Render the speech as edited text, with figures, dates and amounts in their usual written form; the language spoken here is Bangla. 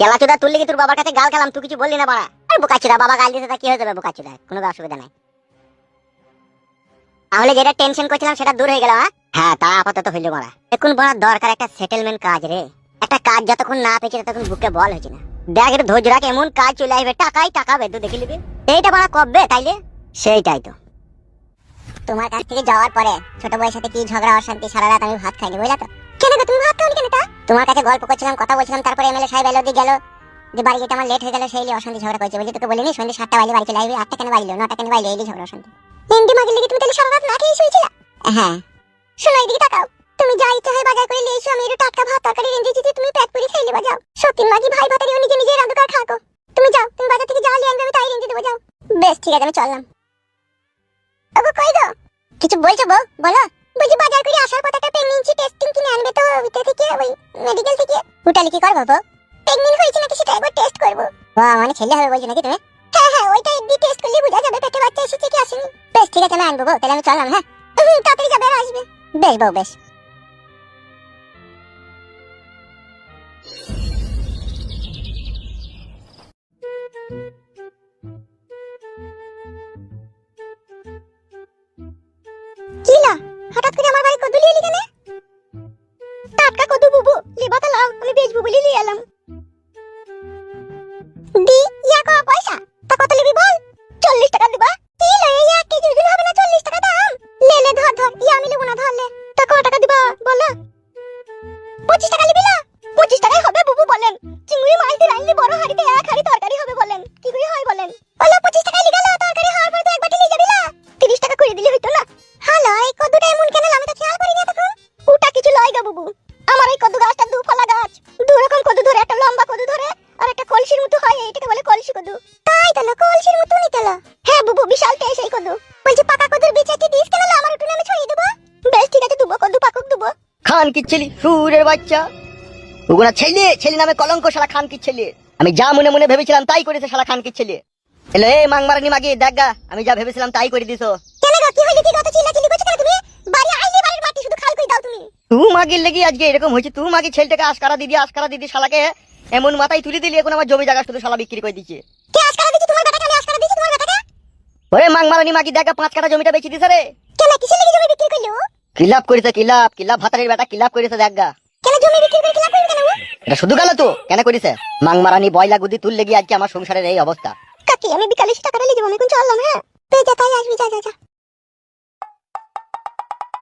কেলাচোদা তুললে কি তোর বাবার কাছে গাল খেলাম, তুই কিছু বললি না বাড়া। আর বোকাচোদা বাবা গাল দিতে তা কি হয়ে যাবে বোকাচোদা, কোনো অসুবিধা নাই। তাহলে যেটা টেনশন করছিলাম সেটা দূর হয়ে গেল। হ্যাঁ তা আপাতত হইলো বাড়া। এখন বড় দরকার একটা সেটেলমেন্ট কাজ রে। একটা কাজ যতক্ষণ না পেয়েছি ততক্ষণ বুকে বল হয়েছে না। দেখ রে ধৈর্য রাখ, এমন কাজ চলে আসবে টাকাই টাকা বেদু দেখে নিবি। এইটা বাড়া কবে তাইলে? সেইটাই তো। তোমার কাছ থেকে যাওয়ার পরে ছোট বউয়ের সাথে কি ঝগড়া অশান্তি, সারা রাত আমি ভাত খাইনি বুঝলা তো। কেন গো তুমি ভাত খাওনি কেন? তা তোমার কাছে গল্প করছিলাম, কথা বলছিলাম, তারপরে এমএলএ সাহেব এলো দিয়ে গেল যে বাড়ি যেতে আমার লেট হয়ে গেল, সেই অশান্তি ঝগড়া করেছে বলি। তোকে বলিনি সন্ধ্যে 7টা বাজে বাড়ি চলে আসবি? 8টা কেন বাজলো, 9টা কেন বাজলো, এই ঝগড়া অশান্তি। এমডি মাগির লেগে তুমি তাহলে সারা রাত না খেয়ে শুয়েছিলা? হ্যাঁ। শোনো এদিকে তাকাও, তুমি যা ইচ্ছা হয় বাজার করে নিয়ে এসো, আমি একটু টাটকা ভাত তরকারি রেঁধেছি যে তুমি পেট পুরি খেয়ে নেবা। যাও সত্যি মাগি ভাই ভাতারিও নিজে নিজে রাঁধুক আর খাকো। তুমি যাও, তুমি বাজার থেকে যা নিয়ে আনবে আমি তাই রেঁধে দেবো। যাও। বেশ ঠিক আছে আমি চললাম। ওগো কই গো? কিছু বলছো বউ? বলো। বলছি বাজার করে আসার পর একটা প্রেগন্যান্সি টেস্টিং কিনে আনবে তো ওইটা থেকে, ওই মেডিকেল থেকে। ওটা কি করবো বউ? প্রেগন্যান্ট হয়েছে নাকি সেটা একবার টেস্ট করবো। বাহ মানে ছেলে হবে বলছো নাকি তুমি? হ্যাঁ হ্যাঁ ওইটা একদিন টেস্ট করলে বোঝা যাবে পেটে বাচ্চা এসেছে কি আসেনি। বেশ ঠিক আছে আমি আনবো বউ, তাহলে আমি চললাম। হ্যাঁ তাড়াতাড়ি যাবে আর আসবে। বেশ বউ বেশ। কিলা হঠাৎ করে আমার বাড়ি কদু লিয়ে এলি কেন? টাটকা কদু বুবু লিবাতা লাও, আমি বেচবো বলে লিয়ে এলাম। দি ইয়া কো পয়সা তা কত লিবি বল? 40 টাকা দিবা। কি লয়ে 1 কেজি ওজন হবে না 40 টাকা দাম? লে লে ধর ধর, ইয়া আমি লিবো না, ধর লে। তা কত টাকা দিবা বলো? 25 টাকা লিবি না? 25 টাকায় হবে বুবু বলেন? চিংড়ি মাছ দিয়ে রাইলি বড় হাড়িতে এক হাড়ি তরকারি হবে বলেন? কি করে হয় বলেন? বলো 25 টাকায় লিগালা তরকারি হওয়ার পর তো এক বাটি লিয়ে যাবি না? 30 টাকা করে দিলে হইতো না? হ্যালো এই কদুটা এমন কেন, আমি তো খেয়াল করিনি তখন। ওটা কিছু লয় গো বুবু, আমার এই কদু গাছটা দু ফলা গাছ, দু রকম কদু ধরে, একটা লম্বা কদু ধরে আর একটা কলসির মতো হয়, এইটাকে বলে কলসি কদু। তাই তো কলসির মতো নিতেলো। হ্যাঁ বুবু বিশাল টেস্ট এই কদু। বলছি পাকা কদুর বীজ একটি দিস কেন, আমার উঠোনে আমি ছড়িয়ে দেবো। বেশ ঠিক আছে দেবো, কদু পাকুক দেবো। খান কি ছেলে সুরের বাচ্চা, ওগুলা ছেলে ছেলে নামে কলঙ্ক, শালা খান কি ছেলে। আমি যা মনে মনে ভেবেছিলাম তাই করেছে শালা খান কি ছেলে। এলো এই মাংমারানি মাগি দেখা, আমি যা ভেবেছিলাম তাই করে দিছো। কেন গো কি হইলো? কি কথা চিল্লাচিল্লি করছো কেন তুমি? বাড়ি আইলে বাড়ির মাটি শুধু খাল করে দাও তুমি। তুই মাগির লেগে আজকে এরকম হয়েছে, তুই মাগি ছেলেটাকে আশকারা দিদি শালাকে এমন মাথায় তুলে দিলি, এখন আমার জমি জায়গা শুধু শালা বিক্রি করে দিচ্ছে। কে আশকারা দিছি? তোমার বেটাকে আমি আশকারা দিছি? তোমার বেটাকে? ওরে মাংমারানি মাগি দেখা 5 কাঠা জমিটা বেচে দিছে রে। কেন কিসের লাগি জমি বিক্রি করলো? কিলাপ করেছে, কিলাপ ভাতারের বেটা কিলাপ করেছে দেখা। কেন জমি বিক্রি করে কিলাপ করবে কেন? এটা শুধু গেল তো কেন করেছে? মাংমারানি বয়লা গুদি তুল লেগে আজকে আমার সংসারের এই অবস্থা। কাকি আমি বিকালে টাকাটা নিয়ে যাবো, আমি এখন চললাম। হ্যাঁ তুই যা তাই আসবি, যা যা যা।